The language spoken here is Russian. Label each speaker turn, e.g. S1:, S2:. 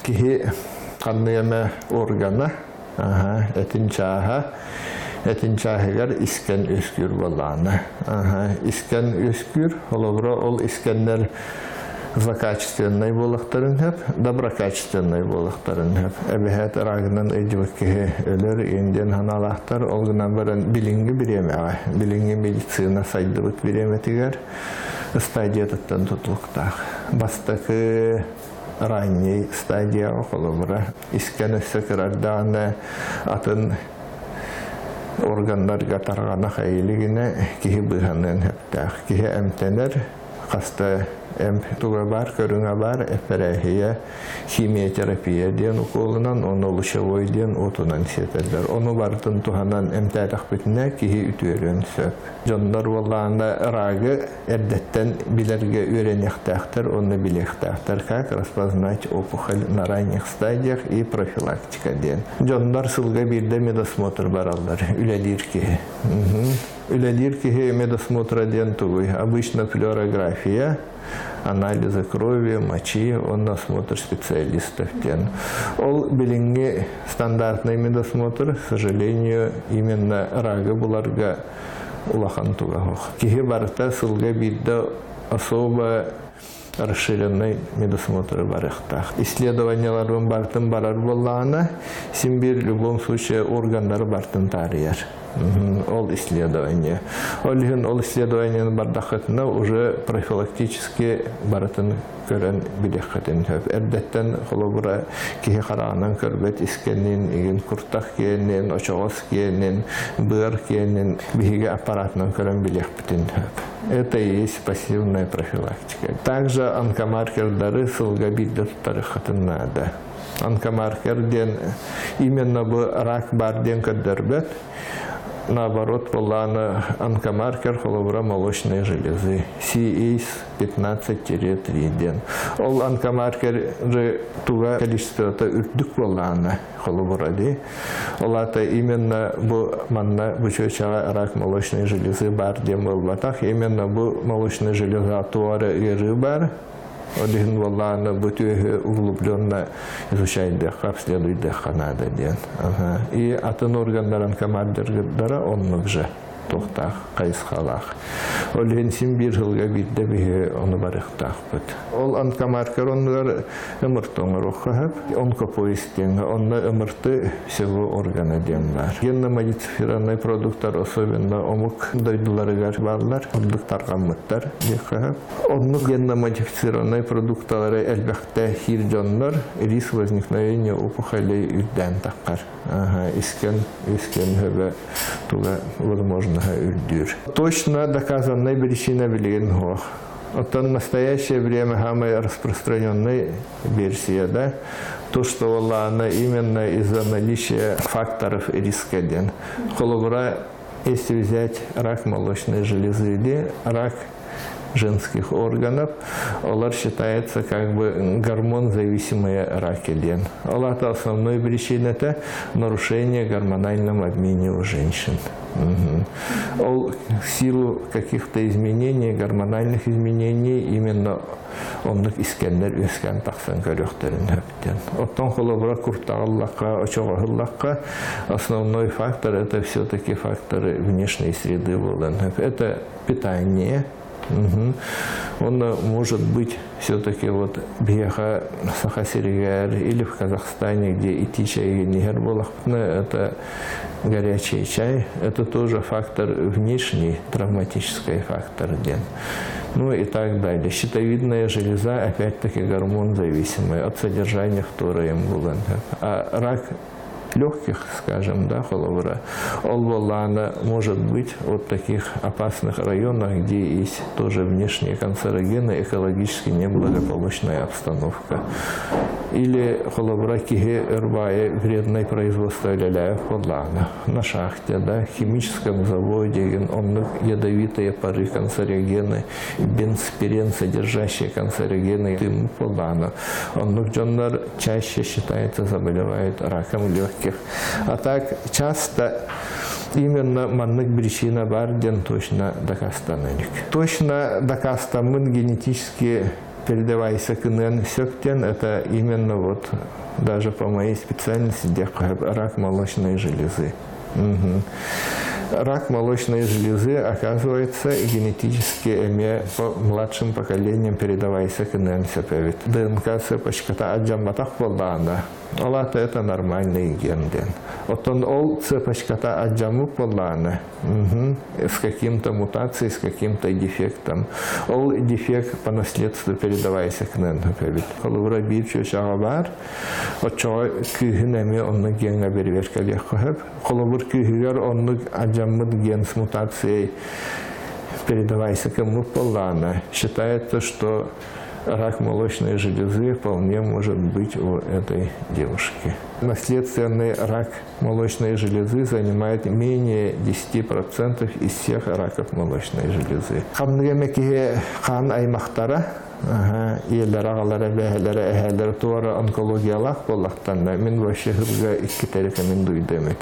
S1: Кихи канныяме органа, этин чаһыгар искен өскүр боланы. Искен өскүр, ол искеннер злокачественный болықтарын хеп, доброкачественный болықтарын хеп. Әбіхәт рагынан эджбекке өлөр енден ханалақтар, ол гынан баран билинги биреме, билинги медицина сайдыбык биреметигер стадиятыттан тутлуктақ. Бастакы ранний стадия околобра. Искен өссөкірардағына атын органларга тарғана хайлигине кихи быханын хептақ. Кихи әмтенер, қаста әм туға бар, көріңа бар, әпәрәхия химиотерапия ден уколынан, оны лучевой ден отунан сетерлер. Оны бартын туханан әмтәдақ бітіне кихи үтуерен сөп. Жондар болағында рагы әрдеттен билерге үйренектәқтір, оны билектәқтір, как распознать опухоль на ранних стадиях и профилактика ден. Жондар сылға бірде медосмотр баралдар, үләдір кихи. Үләдір кихи медосмотра ден тугой. Обычно флюорография, анализы крови, мочи, он осмотр специалистов. Ол билинги стандартный медосмотр, к сожалению, именно рага буларга улахан тугахох. Кихи барта сылга бидда особо расширенный медосмотр барыхтах. Исследованияларын бартын барар боллана, симбир в любом случае органдар бартын тарияр. Ол исследование. Ол исследование бардахатына уже профилактически баратын көрен билехатын хөп. Эрдеттен холобура кихи қарағынан көрбет искеннен, еген куртах киеннен, очоғыз киеннен, быр киеннен, бихиге аппаратынан көрен билехпетін хөп. Это и есть пассивная профилактика. Также онкомаркерлары сылга бидді тұтарықатын надо. Онкомаркер ден именно бұл рак бар ден көддербет. Наоборот, полана онкомаркер холобура молочной железы. CAS-15-3 ден. Ол онкомаркер туга количество-то үрдік полана холобура де. Олата именно бу манна бучочага рак молочной железы бар ден был батах. Именно бу молочной железы туара иры бар. Один волана бутюге углубленно изучает дыха, обследует дыха надо ден. И атын органдар онкомаркерлары оннук же тоқтақ, қайысқалақ. Олген симбир жылға бидді бігі оны барықтақ бұд. Ол онкомаркер онлар өміртоңыр оқығып, онкопоистен, онны өмірті всего органы ден бар. Генно-модифицированный продукттар, особенно омук дойдыларыгар барлар, онлық тарғамыттар декығып. Онлық генно-модифицированный продукттары әлбәқті хирджонлар, риск возникновения опухолей үрден таққар. Искен хөбі туға возможно үрдүр. Точно доказанная причина билген хох. Это в настоящее время самая распространенная версия, да? То, что она именно из-за наличия факторов риска. Холобура, если взять рак молочной железы, рак женских органов, олар считается как бы гормон-зависимые раки ден. Это основной причиной это нарушение гормональном обмене у женщин. В силу каких-то изменений, гормональных изменений, именно он искендер өскен тақсан көректерін хөптен. Оттан холобура куртағыллаққа, очоғығыллаққа основной фактор это все-таки факторы внешней среды болын. Это питание. Он может быть все-таки вот бияха Сахасиригер или в Казахстане, где и тича, и нигер болахпна, это горячий чай, это тоже фактор внешний, травматический фактор ден. Ну и так далее. Щитовидная железа, опять-таки, гормон зависимый от содержания, которое им было. А рак легких, скажем, да, холобура, олволана может быть вот таких опасных районах, где есть тоже внешние канцерогены, экологически неблагополучная обстановка. Или холобура киге рвая вредное производство ляляев холлана на шахте, да, химическом заводе, он ядовитые пары канцерогены, бензпирен, содержащие канцерогены, дым холлана. Он чаще считается заболевает раком легких. А так часто именно маннык причина бар ден точно доказанник. Точно доказанный генетически передавайся кынын сөктен, это именно вот даже по моей специальности рак молочной железы. Рак молочной железы, оказывается, генетически по младшим поколениям передавайся кынын сөпевит. ДНК цепочката аджаматах боллана. Олата это нормальный генден. Оттон ол цепочката аджамук боллана. С каким-то мутацией, с каким-то дефектом. Ол дефект по наследству передавайся кынын сөпевит. Колубра бирчу шагабар, отчо күйінеме онны генга берверкалек көп. Колубр күйігер онны аджамут ген с мутацией передавайся кымук боллана. Считается, что рак молочной железы вполне может быть у этой девушки. Наследственный рак молочной железы занимает менее 10% из всех раков молочной железы. Қан аймақтары, елдер ағалары, бәхелері, әхәлері туары онкологиялақ болақтанда мен вообще ғырға 2 рекомендуйдым.